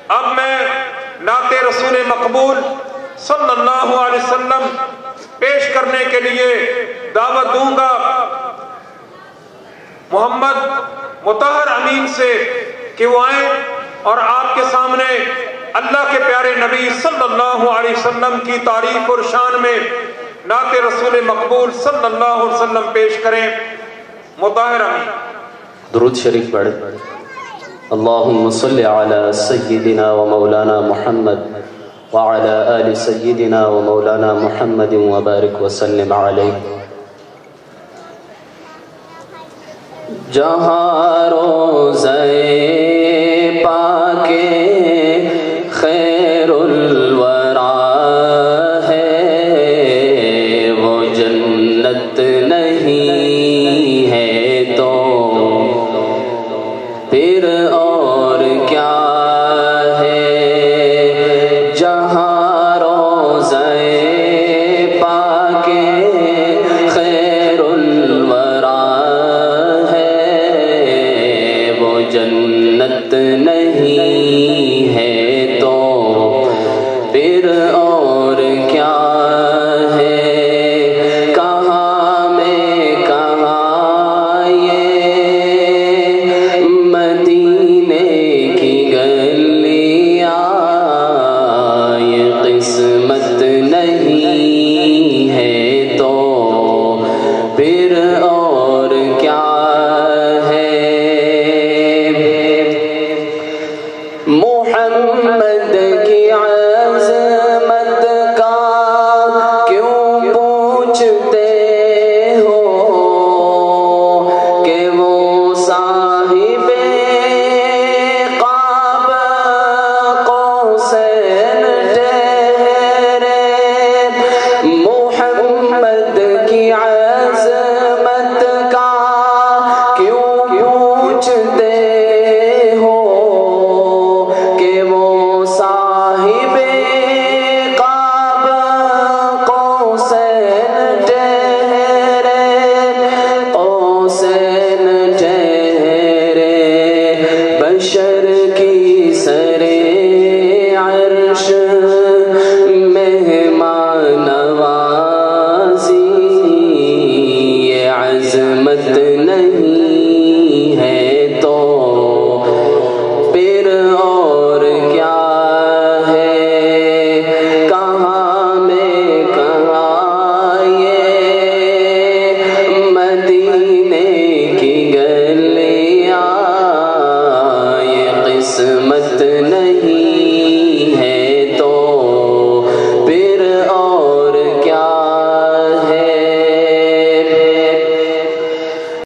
اب میں نعت رسول مقبول صلی اللہ علیہ وسلم پیش کرنے کے لیے دعوت دوں گا محمد مطہر امین سے کہ وہ آئیں اور آپ کے سامنے اللہ کے پیارے نبی صلی اللہ علیہ وسلم کی تعریف اور شان میں نعت رسول مقبول صلی اللہ علیہ وسلم پیش کریں۔ مطہر امین۔ درود شریف پڑھ۔ اللہم صلی علی سیدنا و مولانا محمد وعلی آل سیدنا و مولانا محمد وبارک وسلم علیہ۔ جہاں روزہ پاک خیر الورا ہے وہ جنت نہیں ہے تو پھر اور کیا ہے۔ جہاں روزہ پاک خیر الورا جنت نہیں ہے تو پھر اور کیا ہے۔ کہاں میں کہاں یہ مدینے کی گلیاں، یہ قسمت نہیں ہے تو پھر اور کیا ہے۔ محمد کی عظمت